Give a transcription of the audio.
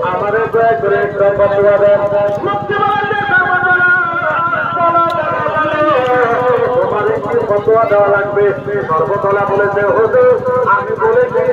আমাদের দয়া করে একটা ফতোয়া দেন। তোমাদের কি ফতোয়া দেওয়া লাগবে? সর্বতলা বলেছে হুজুর, আমি বলেছি